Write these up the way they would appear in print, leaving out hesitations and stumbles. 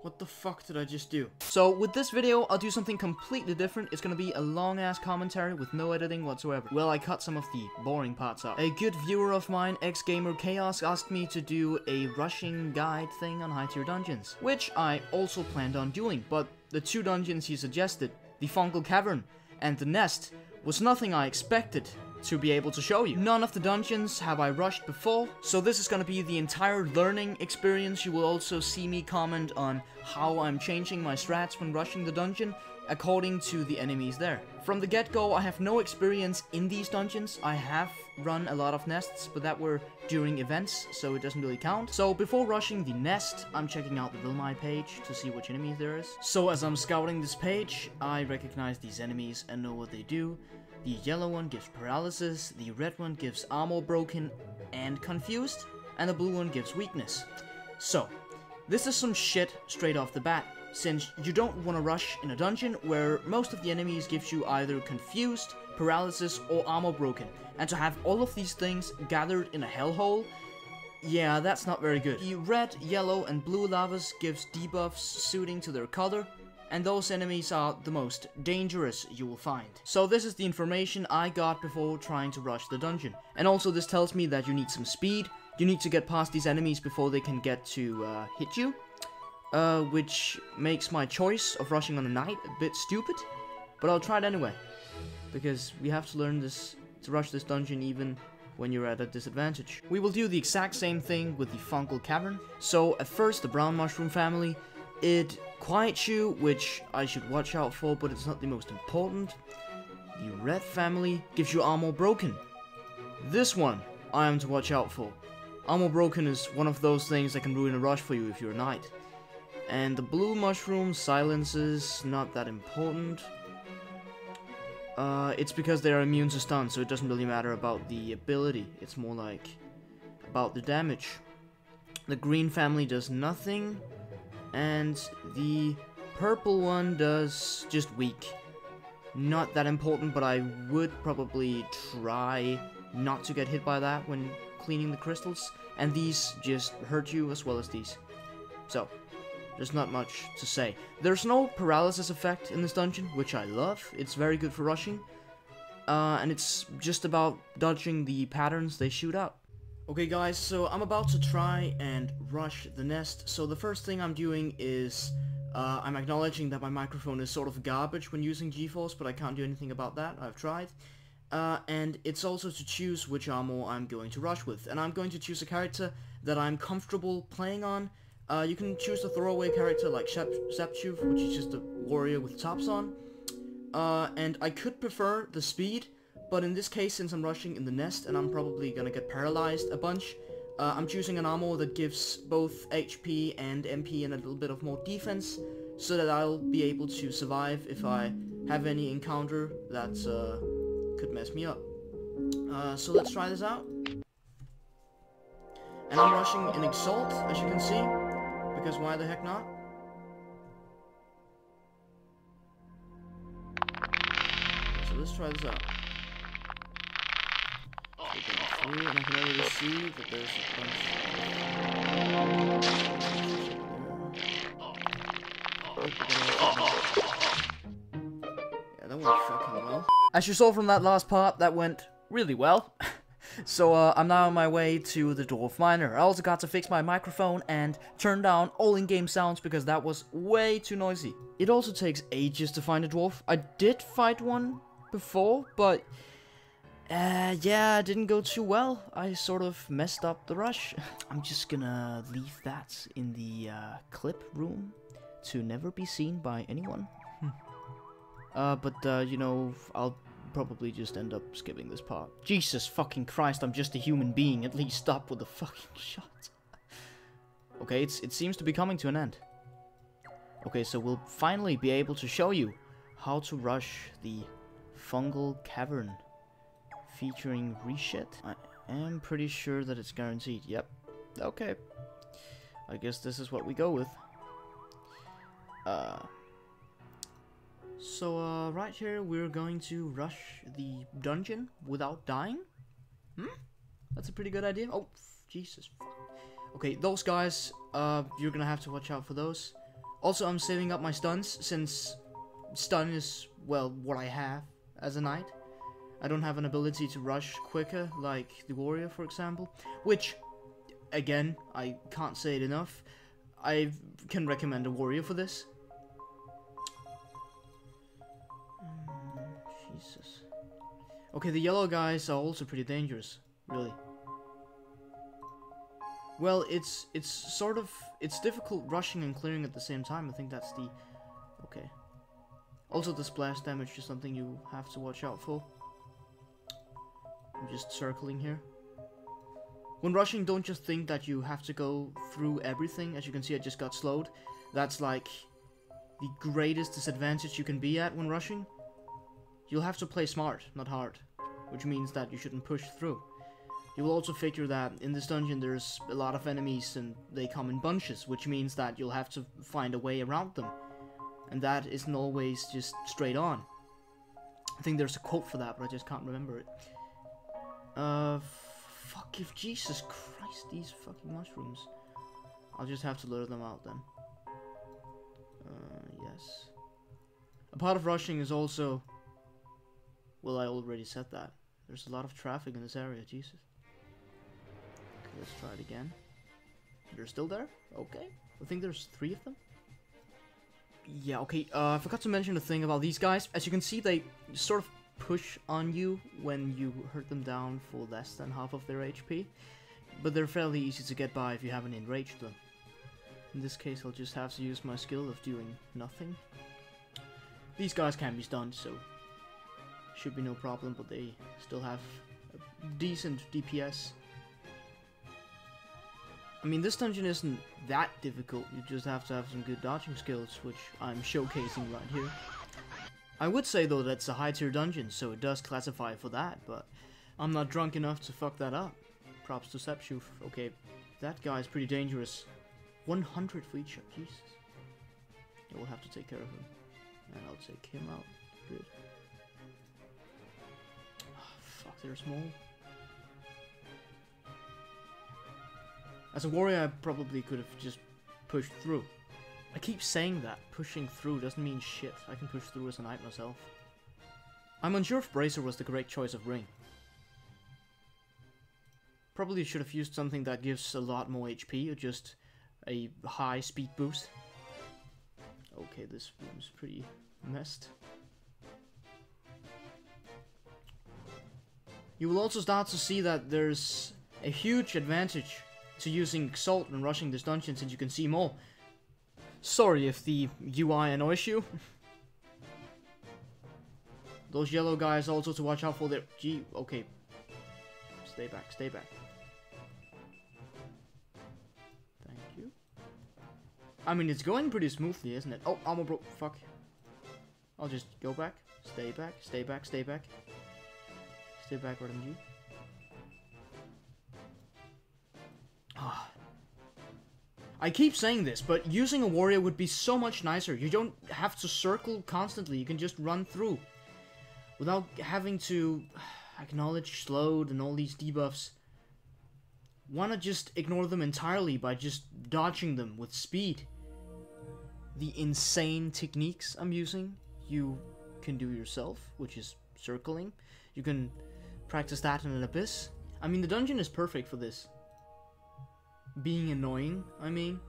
What the fuck did I just do? So with this video, I'll do something completely different. It's gonna be a long-ass commentary with no editing whatsoever. Well, I cut some of the boring parts out. A good viewer of mine, XGamerChaos, asked me to do a rushing guide thing on high-tier dungeons, which I also planned on doing, but the two dungeons he suggested, the Fungal Cavern and the Nest, was nothing I expected to be able to show you. None of the dungeons have I rushed before, so this is gonna be the entire learning experience. You will also see me comment on how I'm changing my strats when rushing the dungeon according to the enemies there. From the get-go, I have no experience in these dungeons. I have run a lot of nests, but that were during events, so it doesn't really count. So before rushing the nest, I'm checking out the Realmeye page to see which enemies there is. So as I'm scouting this page, I recognize these enemies and know what they do. The yellow one gives paralysis, the red one gives armor broken and confused, and the blue one gives weakness. So, this is some shit straight off the bat, since you don't want to rush in a dungeon where most of the enemies gives you either confused, paralysis, or armor broken. And to have all of these things gathered in a hellhole, yeah, that's not very good. The red, yellow, and blue lavas gives debuffs suiting to their color, and those enemies are the most dangerous you will find. So this is the information I got before trying to rush the dungeon. And also this tells me that you need some speed, you need to get past these enemies before they can get to hit you. Which makes my choice of rushing on a night a bit stupid, but I'll try it anyway. Because we have to learn this, to rush this dungeon even when you're at a disadvantage. We will do the exact same thing with the Fungal Cavern. So at first the brown mushroom family, it quiets you, which I should watch out for, but it's not the most important. The red family gives you armor broken. This one I am to watch out for. Armor broken is one of those things that can ruin a rush for you if you're a knight. And the blue mushroom silences, not that important. It's because they are immune to stun, so it doesn't really matter about the ability. It's more like about the damage. The green family does nothing. And the purple one does just weak. Not that important, but I would probably try not to get hit by that when cleaning the crystals. And these just hurt you as well as these. So, there's not much to say. There's no paralysis effect in this dungeon, which I love. It's very good for rushing. And it's just about dodging the patterns they shoot out. Okay guys, so I'm about to try and rush the nest. So the first thing I'm doing is I'm acknowledging that my microphone is sort of garbage when using GeForce, but I can't do anything about that. I've tried. And it's also to choose which armor I'm going to rush with. And I'm going to choose a character that I'm comfortable playing on. You can choose a throwaway character like Sebchoof, which is just a warrior with tops on. And I could prefer the speed, but in this case, since I'm rushing in the nest and I'm probably gonna get paralyzed a bunch, I'm choosing an armor that gives both HP and MP and a little bit of more defense, so that I'll be able to survive if I have any encounter that could mess me up. So let's try this out. And I'm rushing in Exalt, as you can see, because why the heck not? So let's try this out. And I can already see that there's a bunch. Yeah, that went fucking well. As you saw from that last part, that went really well. So I'm now on my way to the Dwarf Miner. I also got to fix my microphone and turn down all in-game sounds because that was way too noisy. It also takes ages to find a dwarf. I did fight one before, but yeah, it didn't go too well. I sort of messed up the rush. I'm just gonna leave that in the clip room to never be seen by anyone. But you know, I'll probably just end up skipping this part. Jesus fucking Christ, I'm just a human being. At least stop with the fucking shot. Okay, it seems to be coming to an end. Okay, so we'll finally be able to show you how to rush the Fungal Cavern featuring reshit. I am pretty sure that it's guaranteed. Yep. Okay. I guess this is what we go with. So, right here, we're going to rush the dungeon without dying. That's a pretty good idea. Oh, Jesus. Okay, those guys, you're gonna have to watch out for those. Also, I'm saving up my stuns, since stun is, well, what I have as a knight. I don't have an ability to rush quicker, like the warrior, for example. Which, again, I can't say it enough. I can recommend a warrior for this. Jesus. Okay, the yellow guys are also pretty dangerous, really. Well, it's sort of, it's difficult rushing and clearing at the same time. I think that's the, okay. Also, the splash damage is something you have to watch out for. I'm just circling here. When rushing, don't just think that you have to go through everything. As you can see, I just got slowed. That's like the greatest disadvantage you can be at when rushing. You'll have to play smart, not hard, which means that you shouldn't push through. You will also figure that in this dungeon there's a lot of enemies and they come in bunches, which means that you'll have to find a way around them. And that isn't always just straight on. I think there's a quote for that, but I just can't remember it. Fuck if Jesus Christ, these fucking mushrooms. I'll just have to lure them out then. Yes. A part of rushing is also... Well, I already said that. There's a lot of traffic in this area, Jesus. Okay, let's try it again. They're still there? Okay. I think there's 3 of them. Yeah, okay, I forgot to mention a thing about these guys. As you can see, they sort of push on you when you hurt them down for less than half of their HP. But they're fairly easy to get by if you haven't enraged them. In this case, I'll just have to use my skill of doing nothing. These guys can be stunned, so should be no problem, but they still have a decent DPS. I mean, this dungeon isn't that difficult, you just have to have some good dodging skills, which I'm showcasing right here. I would say though that's a high tier dungeon, so it does classify for that, but I'm not drunk enough to fuck that up. Props to Sebchoof. Okay, that guy's pretty dangerous. 100 for each shot, Jesus. Yeah, we'll have to take care of him. And I'll take him out. Good. Oh, fuck, they're small. As a warrior, I probably could have just pushed through. I keep saying that. Pushing through doesn't mean shit. I can push through as a knight myself. I'm unsure if Bracer was the correct choice of ring. Probably should have used something that gives a lot more HP, or just a high speed boost. Okay, this room's pretty messed. You will also start to see that there's a huge advantage to using Exalt when rushing this dungeon, since you can see more. Sorry if the UI annoys you. Those yellow guys also to watch out for their... Gee, okay. Stay back, stay back. Thank you. I mean, it's going pretty smoothly, isn't it? Oh, armor broke. Fuck. I'll just go back. Stay back, stay back, stay back. Stay back, RotMG. I keep saying this, but using a warrior would be so much nicer. You don't have to circle constantly. You can just run through without having to acknowledge slowed and all these debuffs. Why not just ignore them entirely by just dodging them with speed? The insane techniques I'm using, you can do yourself, which is circling. You can practice that in an abyss. I mean, the dungeon is perfect for this. Being annoying, I mean.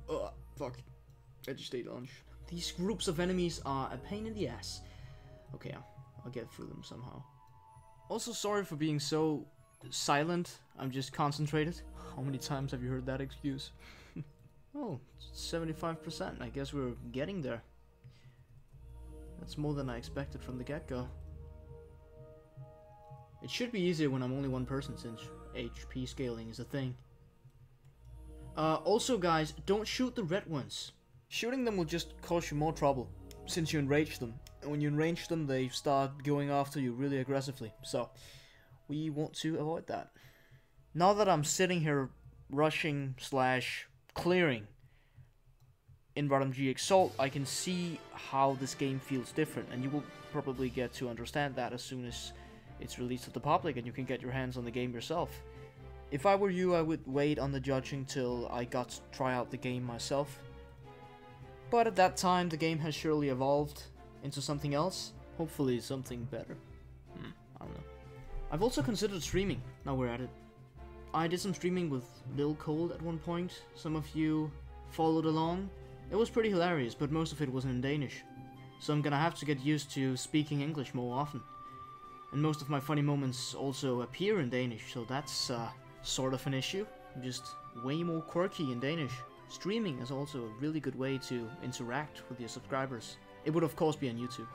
Ugh, fuck. I just ate lunch. These groups of enemies are a pain in the ass. Okay, I'll get through them somehow. Also, sorry for being so silent. I'm just concentrated. How many times have you heard that excuse? Oh, 75%. I guess we're getting there. That's more than I expected from the get-go. It should be easier when I'm only one person, since HP scaling is a thing. Also guys, don't shoot the red ones. Shooting them will just cause you more trouble, since you enrage them. And when you enrage them, they start going after you really aggressively. So, we want to avoid that. Now that I'm sitting here rushing / clearing in RotMG Exalt, I can see how this game feels different. And you will probably get to understand that as soon as it's released to the public and you can get your hands on the game yourself. If I were you, I would wait on the judging till I got to try out the game myself. But at that time, the game has surely evolved into something else. Hopefully something better. I don't know. I've also considered streaming, now we're at it. I did some streaming with Lil Cold at one point. Some of you followed along. It was pretty hilarious, but most of it was in Danish. So I'm gonna have to get used to speaking English more often. And most of my funny moments also appear in Danish, so that's sort of an issue. I'm just way more quirky in Danish. Streaming is also a really good way to interact with your subscribers. It would of course be on YouTube.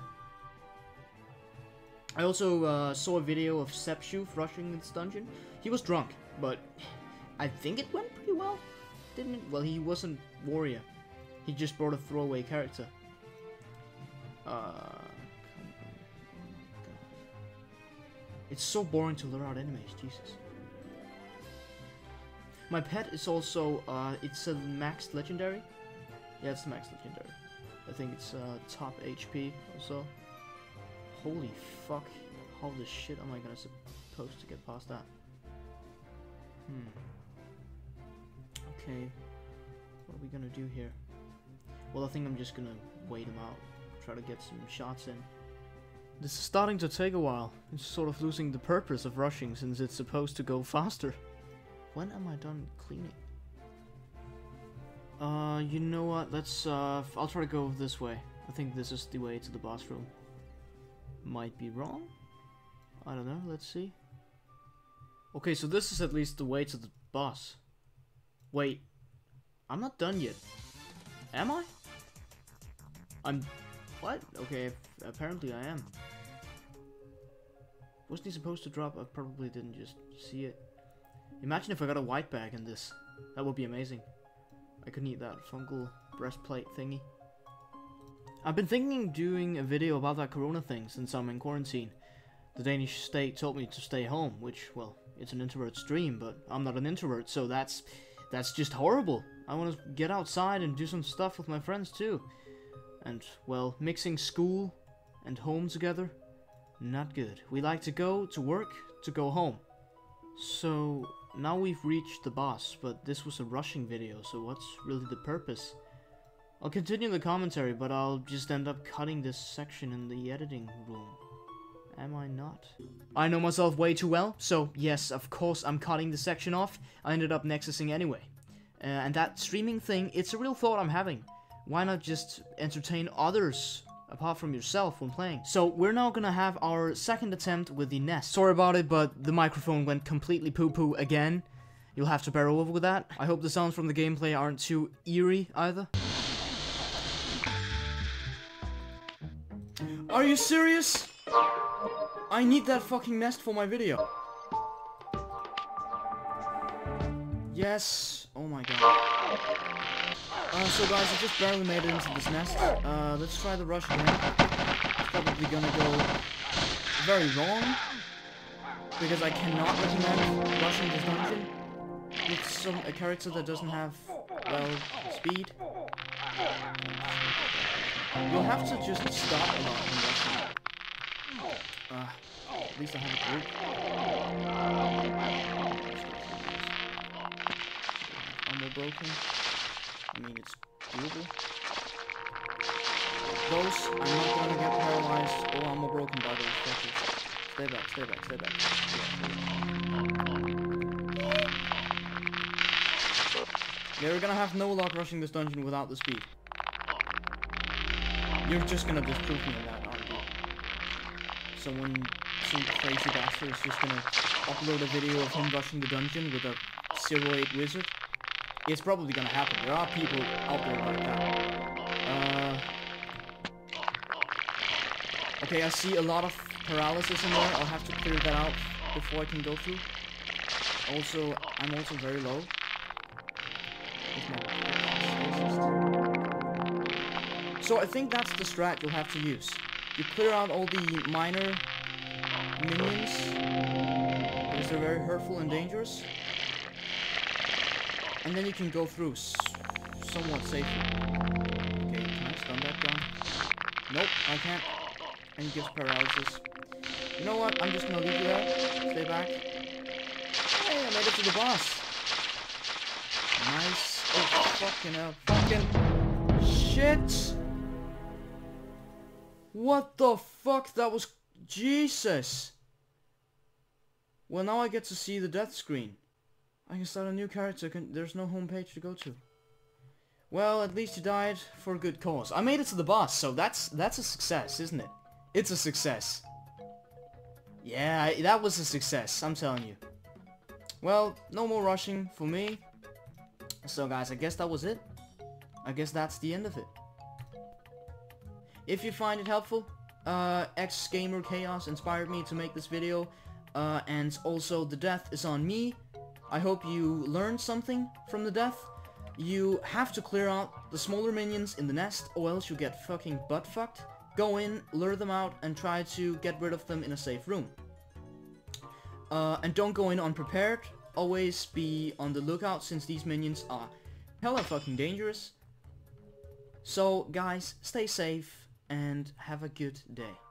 I also saw a video of Sebchoof rushing this dungeon. He was drunk, but I think it went pretty well, didn't it? Well, he wasn't warrior. He just brought a throwaway character. It's so boring to lure out enemies, Jesus. My pet is also, it's a maxed legendary. Yeah, it's a maxed legendary. I think it's top HP also. Holy fuck. How the shit am I gonna supposed to get past that? Okay. What are we gonna do here? Well, I think I'm just gonna wait him out. Try to get some shots in. This is starting to take a while. It's sort of losing the purpose of rushing since it's supposed to go faster. When am I done cleaning? You know what? Let's, I'll try to go this way. I think this is the way to the boss room. Might be wrong? I don't know, let's see. Okay, so this is at least the way to the boss. Wait. I'm not done yet. Am I? What? Okay, apparently I am. Wasn't he supposed to drop? I probably didn't just see it. Imagine if I got a white bag in this. That would be amazing. I could need that fungal breastplate thingy. I've been thinking of doing a video about that corona thing since I'm in quarantine. The Danish state told me to stay home, which, well, it's an introvert stream, but I'm not an introvert, so that's just horrible. I want to get outside and do some stuff with my friends too. And, well, mixing school and home together, not good. We like to go to work to go home. So, now we've reached the boss, but this was a rushing video, so what's really the purpose? I'll continue the commentary, but I'll just end up cutting this section in the editing room. Am I not? I know myself way too well, so yes, of course I'm cutting the section off. I ended up nexusing anyway. And that streaming thing, it's a real thought I'm having. Why not just entertain others apart from yourself when playing? So we're now gonna have our second attempt with the nest. Sorry about it, but the microphone went completely poo-poo again. You'll have to bear over with that. I hope the sounds from the gameplay aren't too eerie either. Are you serious? I need that fucking nest for my video. Yes. Oh my god. So guys, I just barely made it into this nest. Let's try the rush again. It's probably gonna go very wrong, because I cannot recommend rushing this dungeon with a character that doesn't have, well, speed. You'll have to just stop a lot when rushing. At least I have a group. Armor broken. I mean, it's doable. Those, I'm not gonna get paralyzed or armor broken by those fuckers. Stay back, stay back, stay back. Yeah, we're gonna have no luck rushing this dungeon without the speed. You're just gonna disprove me on that, aren't you? Someone, some crazy bastard is just gonna upload a video of him rushing the dungeon with a 08 wizard. It's probably gonna happen. There are people out there like that. Okay, I see a lot of paralysis in there. I'll have to clear that out before I can go through. Also, I'm also very low. So I think that's the strat you'll have to use. You clear out all the minor minions, because they're very hurtful and dangerous. And then you can go through somewhat safely. Okay, can I stun that gun? Nope, I can't. And he gets paralysis. You know what? I'm just gonna leave you there. Stay back. Hey, made it to the boss. Nice. Oh, fucking hell. Fucking shit. What the fuck? That was... Jesus. Well, now I get to see the death screen. I can start a new character. There's no home page to go to. Well, at least you died for a good cause. I made it to the boss, so that's a success, isn't it? It's a success. Yeah, that was a success, I'm telling you. Well, no more rushing for me. So guys, I guess that was it. I guess that's the end of it. If you find it helpful, Gamer Chaos inspired me to make this video. And also the death is on me. I hope you learned something from the death. You have to clear out the smaller minions in the nest, or else you get fucking butt fucked. Go in, lure them out, and try to get rid of them in a safe room. And don't go in unprepared. Always be on the lookout, since these minions are hella fucking dangerous. So guys, stay safe and have a good day.